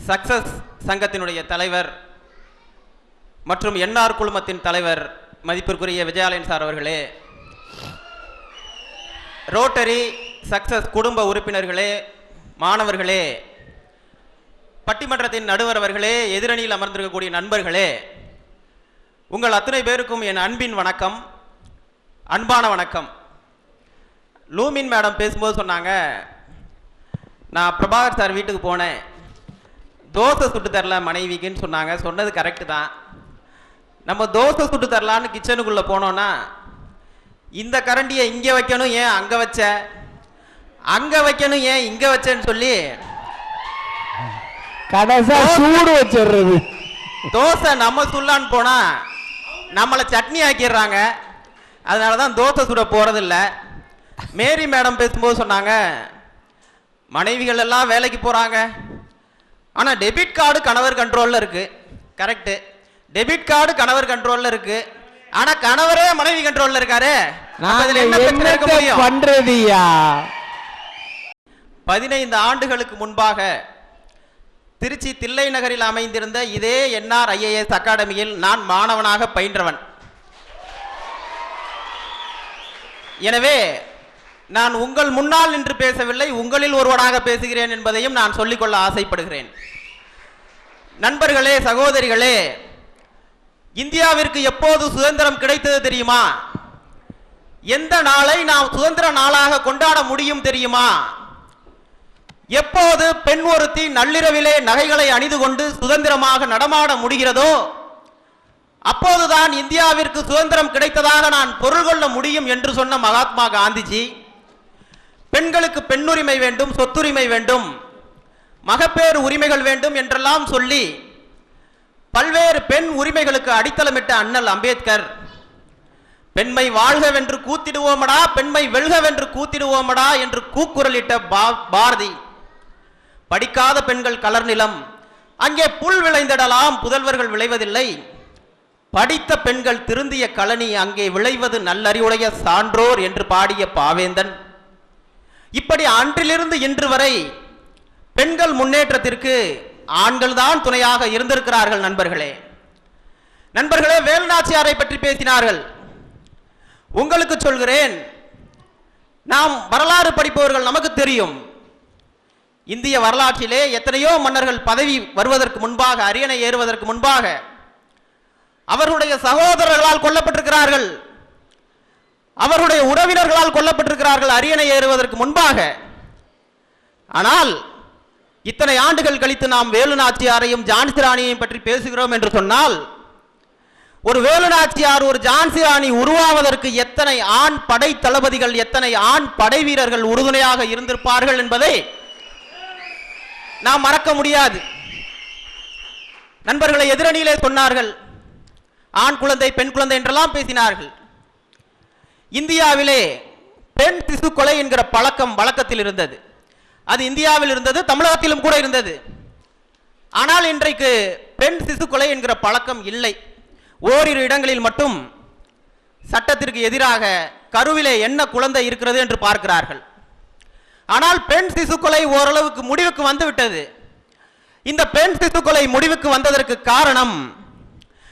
Success சங்கத்தினுடைய தலைவர் மற்றும் என்ஆர் குழுமத்தின் தலைவர் மதிப்பிற்குரிய விஜயாலயன் சார் அவர்களே, ரோட்டரி சக்சஸ் குடும்ப உறுப்பினர்களே, மாணவர்களே, பட்டிமன்றத்தின் நடுவர் அவர்களே, எதிரணியில் அமர்ந்திருக்கக்கூடிய நண்பர்களே, உங்கள் அத்தனை பேருக்கும் என் அன்பின் வணக்கம், அன்பான வணக்கம். லூமின் மேடம் பேசும்போது சொன்னாங்க, நான் பிரபாகர் சார் வீட்டுக்கு போனேன், தோசை சுட்டு தரல மனைவிக்குன்னு சொன்னாங்க. சொன்னது கரெக்டு தான். நம்ம தோசை சுட்டு தரலான்னு கிச்சனுக்குள்ளே போனோன்னா இந்த கரண்டியை இங்கே வைக்கணும், ஏன் அங்கே வச்ச, அங்கே வைக்கணும், ஏன் இங்கே வச்சேன்னு சொல்லி கடைசியா சூடு வச்சிடுறது. தோசை நம்ம சுல்லான்னு போனா நம்மளை சட்னி ஆக்கிடுறாங்க. அதனால தான் தோசை சுட போறதில்ல. மேரி மேடம் பேசும்போது சொன்னாங்க, மனைவிகள் எல்லாம் வேலைக்கு போறாங்க, ஆனா டெபிட் கார்டு கணவர் கண்ட்ரோல்ல இருக்கு. கரெக்ட், டெபிட் கார்டு கணவர் கண்ட்ரோல்ல இருக்கு, ஆனா கணவரே மனைவி கண்ட்ரோல்ல இருக்காரு. 15 ஆண்டுகளுக்கு முன்பாக திருச்சி தில்லை நகரில் அமைந்திருந்த இதே என்ஆர் ஐஏஎஸ் அகாடமியில் நான் மாணவனாக பயின்றவன். எனவே நான் உங்கள் முன்னால் நின்று பேசவில்லை, உங்களில் ஒருவனாக பேசுகிறேன் என்பதையும் நான் சொல்லிக்கொள்ள ஆசைப்படுகிறேன். நண்பர்களே, சகோதரிகளே, இந்தியாவிற்கு எப்போது சுதந்திரம் கிடைத்தது தெரியுமா? எந்த நாளை நாம் சுதந்திர நாளாக கொண்டாட முடியும் தெரியுமா? எப்போது பெண் ஒருத்தி நள்ளிரவிலே நகைகளை அணிந்து கொண்டு சுதந்திரமாக நடமாட முடிகிறதோ அப்போதுதான் இந்தியாவிற்கு சுதந்திரம் கிடைத்ததாக நான் பொருள் கொள்ள முடியும் என்று சொன்ன மகாத்மா காந்திஜி, பெண்களுக்கு பெண்ணுரிமை வேண்டும், சொத்துரிமை வேண்டும், மகப்பேறு உரிமைகள் வேண்டும் என்றெல்லாம் சொல்லி பல்வேறு பெண் உரிமைகளுக்கு அடித்தளமிட்ட அண்ணல் அம்பேத்கர், பெண்மை வாழ்கவென்று கூத்திடுவோமடா, பெண்மை வெல்கவென்று கூத்திடுவோமடா என்று கூக்குரலிட்ட பாரதி, படிக்காத பெண்கள் கலர் நிலம், அங்கே புல் விளைந்திடலாம் புதல்வர்கள் விளைவதில்லை, படித்த பெண்கள் திருந்திய கழனி, அங்கே விளைவது நல்லறிவுடைய சான்றோர் என்று பாடிய பாவேந்தன். இப்படி அன்றிலிருந்து இன்று வரை பெண்கள் முன்னேற்றத்திற்கு ஆண்கள் தான் துணையாக இருந்திருக்கிறார்கள். நண்பர்களே, வேலுநாச்சியாரை பற்றி பேசினார்கள். உங்களுக்கு சொல்கிறேன், நாம் வரலாறு படிப்பவர்கள் நமக்கு தெரியும், இந்திய வரலாற்றிலே எத்தனையோ மன்னர்கள் பதவி வருவதற்கு முன்பாக, அரியணை ஏறுவதற்கு முன்பாக அவர்களுடைய சகோதரர்களால் கொல்லப்பட்டிருக்கிறார்கள், அவர்களுடைய உறவினர்களால் கொல்லப்பட்டிருக்கிறார்கள் அரியணை ஏறுவதற்கு முன்பாக. ஆனால் இத்தனை ஆண்டுகள் கழித்து நாம் வேலுநாச்சியாரையும் ஜான்சி ராணியையும் பற்றி பேசுகிறோம் என்று சொன்னால், ஒரு வேலுநாச்சியார், ஒரு ஜான்சி ராணி உருவாவதற்கு எத்தனை ஆண் படை தளபதிகள், எத்தனை ஆண் படை வீரர்கள் உறுதுணையாக இருந்திருப்பார்கள் என்பதை நாம் மறக்க முடியாது. நண்பர்களை எதிரணியிலே சொன்னார்கள், ஆண் குழந்தை பெண் குழந்தை என்றெல்லாம் பேசினார்கள். இந்தியாவிலே பெண் சிசு கொலை என்கிற பழக்கம் வழக்கத்தில் இருந்தது. அது இந்தியாவில் இருந்தது, தமிழகத்திலும் கூட இருந்தது. ஆனால் இன்றைக்கு பெண் சிசு கொலை என்கிற பழக்கம் இல்லை. ஓரிரு இடங்களில் மட்டும் சட்டத்திற்கு எதிராக கருவிலே என்ன குழந்தை இருக்கிறது என்று பார்க்கிறார்கள். ஆனால் பெண் சிசு கொலை ஓரளவுக்கு முடிவுக்கு வந்துவிட்டது. இந்த பெண் சிசு கொலை முடிவுக்கு வந்ததற்கு காரணம்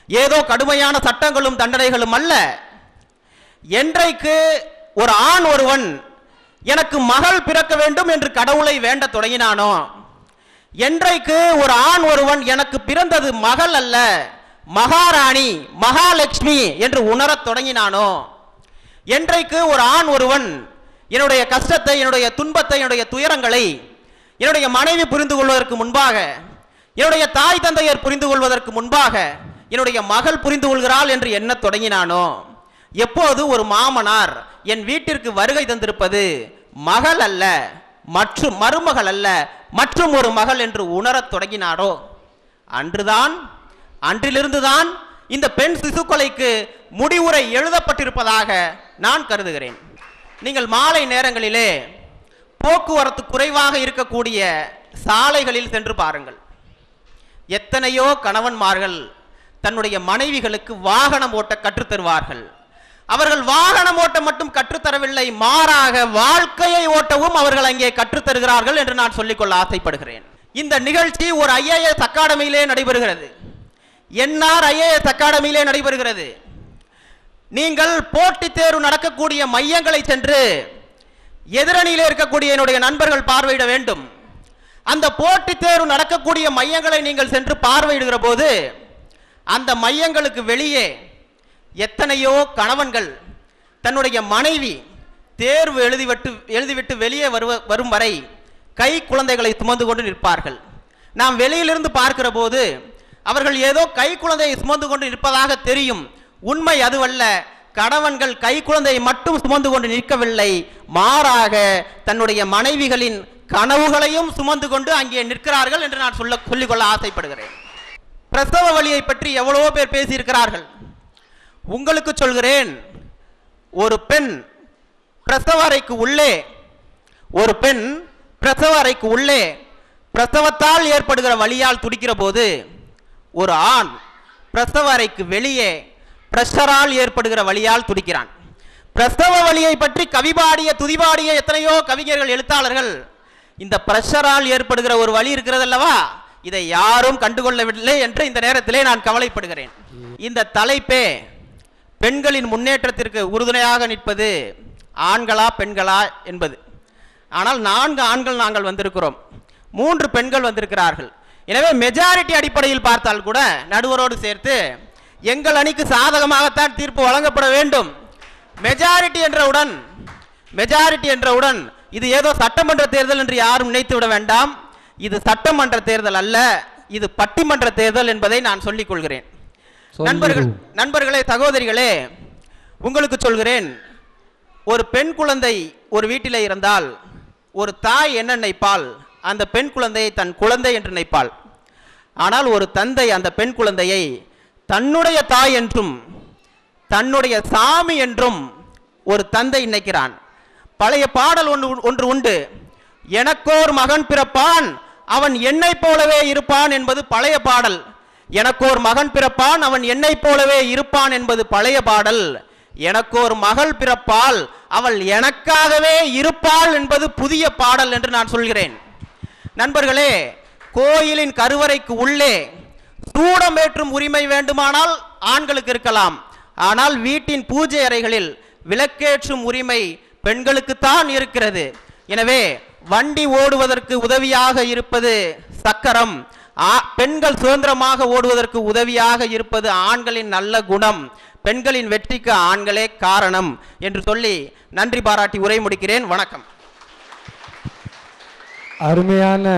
ஏதோ கடுமையான சட்டங்களும் தண்டனைகளும் அல்ல. என்றைக்கு ஒரு ஆண் ஒருவன் எனக்கு மகள் பிறக்க வேண்டும் என்று கடவுளை வேண்ட தொடங்கினானோ, என்றைக்கு ஒரு ஆண் ஒருவன் எனக்கு பிறந்தது மகள் அல்ல மகாராணி மகாலட்சுமி என்று உணரத் தொடங்கினானோ, என்றைக்கு ஒரு ஆண் ஒருவன் என்னுடைய கஷ்டத்தை, என்னுடைய துன்பத்தை, என்னுடைய துயரங்களை என்னுடைய மனைவி புரிந்து கொள்வதற்கு முன்பாக, என்னுடைய தாய் தந்தையர் புரிந்து கொள்வதற்கு முன்பாக என்னுடைய மகள் புரிந்து கொள்கிறாள் என்று எண்ணத் தொடங்கினானோ, எப்போது ஒரு மாமனார் என் வீட்டிற்கு வருகை தந்திருப்பது மகள் அல்ல, மற்றும் மருமகள் அல்ல, மற்றும் ஒரு மகள் என்று உணரத் தொடங்கினாரோ, அன்றிலிருந்துதான் இந்த பெண் சிசு கொலைக்கு முடிவுரை எழுதப்பட்டிருப்பதாக நான் கருதுகிறேன். நீங்கள் மாலை நேரங்களிலே போக்குவரத்து குறைவாக இருக்கக்கூடிய சாலைகளில் சென்று பாருங்கள். எத்தனையோ கணவன்மார்கள் தன்னுடைய மனைவிகளுக்கு வாகனம் ஓட்ட கற்றுத்தருவார்கள். அவர்கள் வாகனம் ஓட்ட மட்டும் கற்றுத்தரவில்லை, மாறாக வாழ்க்கையை ஓட்டவும் அவர்கள் அங்கே கற்றுத்தருகிறார்கள் என்று நான் சொல்லிக்கொள்ள ஆசைப்படுகிறேன். இந்த நிகழ்ச்சி ஒரு ஐஏஎஸ் அகாடமியிலே நடைபெறுகிறது. என்ஆர் ஐஏஎஸ் அகாடமியிலே நடைபெறுகிறது. நீங்கள் போட்டித் தேர்வு நடக்கக்கூடிய மையங்களை சென்று எதிரணியிலே இருக்கக்கூடிய என்னுடைய நண்பர்கள் பார்வையிட வேண்டும். அந்த போட்டித் தேர்வு நடக்கக்கூடிய மையங்களை நீங்கள் சென்று பார்வையிடுகிற போது அந்த மையங்களுக்கு வெளியே எத்தனையோ கணவன்கள் தன்னுடைய மனைவி தேர்வு எழுதிவிட்டு வெளியே வரும் வரை கை குழந்தைகளை சுமந்து கொண்டு நிற்பார்கள். நாம் வெளியிலிருந்து பார்க்கிற போது அவர்கள் ஏதோ கை குழந்தையை சுமந்து கொண்டு நிற்பதாக தெரியும். உண்மை அதுவல்ல. கணவன்கள் கை குழந்தையை மட்டும் சுமந்து கொண்டு நிற்கவில்லை, மாறாக தன்னுடைய மனைவிகளின் கனவுகளையும் சுமந்து கொண்டு அங்கே நிற்கிறார்கள் என்று நான் சொல்லிக்கொள்ள ஆசைப்படுகிறேன். பிரசவ வலியை பற்றி எவ்வளவோ பேர் பேசியிருக்கிறார்கள். உங்களுக்கு சொல்கிறேன், ஒரு பெண் பிரசவ அறைக்கு உள்ளே பிரசவத்தால் ஏற்படுகிற வலியால் துடிக்கிற போது ஒரு ஆண் பிரசவ அறைக்கு வெளியே பிரஷரால் ஏற்படுகிற வலியால் துடிக்கிறான். பிரசவ வலியை பற்றி கவிபாடிய துதிபாடிய எத்தனையோ கவிஞர்கள், எழுத்தாளர்கள் இந்த பிரஷரால் ஏற்படுகிற ஒரு வலி இருக்கிறது அல்லவா, இதை யாரும் கண்டுகொள்ளவில்லை என்று இந்த நேரத்திலே நான் கவலைப்படுகிறேன். இந்த தலைப்பே பெண்களின் முன்னேற்றத்திற்கு உறுதுணையாக நிற்பது ஆண்களா பெண்களா என்பது. ஆனால் 4 ஆண்கள் நாங்கள் வந்திருக்கிறோம், 3 பெண்கள் வந்திருக்கிறார்கள். எனவே மெஜாரிட்டி அடிப்படையில் பார்த்தால் கூட நடுவரோடு சேர்த்து எங்கள் அணிக்கு சாதகமாகத்தான் தீர்ப்பு வழங்கப்பட வேண்டும். மெஜாரிட்டி என்றவுடன் இது ஏதோ சட்டமன்ற தேர்தல் என்று யாரும் நினைத்து விட வேண்டாம். இது சட்டமன்ற தேர்தல் அல்ல, இது பட்டிமன்ற தேர்தல் என்பதை நான் சொல்லிக் கொள்கிறேன். நண்பர்களே, சகோதரிகளே, உங்களுக்கு சொல்கிறேன், ஒரு பெண் குழந்தை ஒரு வீட்டிலே இருந்தால் ஒரு தாய் என்ன நினைப்பாள்? அந்த பெண் குழந்தையை தன் குழந்தை என்று நினைப்பாள். ஆனால் ஒரு தந்தை அந்த பெண் குழந்தையை தன்னுடைய தாய் என்றும் தன்னுடைய சாமி என்றும் ஒரு தந்தை நினைக்கிறான். பழைய பாடல் ஒன்று உண்டு, எனக்கோர் மகன் பிறப்பான் அவன் என்னை போலவே இருப்பான் என்பது பழைய பாடல். எனக்கோர் மகன் பிறப்பான் அவன் என்னை போலவே இருப்பான் என்பது பழைய பாடல். எனக்கோர் மகள் பிறப்பால் அவள் எனக்காகவே இருப்பாள் என்பது புதிய பாடல் என்று நான் சொல்கிறேன். நண்பர்களே, கோயிலின் கருவறைக்கு உள்ளே சூடமேற்றும் உரிமை வேண்டுமானால் ஆண்களுக்கு இருக்கலாம். ஆனால் வீட்டின் பூஜை அறைகளில் விளக்கேற்றும் உரிமை பெண்களுக்குத்தான் இருக்கிறது. எனவே வண்டி ஓடுவதற்கு உதவியாக இருப்பது சக்கரம், பெண்கள் சுதந்திரமாக ஓடுவதற்கு உதவியாக இருப்பது ஆண்களின் நல்ல குணம். பெண்களின் வெற்றிக்கு ஆண்களே காரணம் என்று சொல்லி நன்றி பாராட்டி உரை முடிக்கிறேன். வணக்கம். அருமையான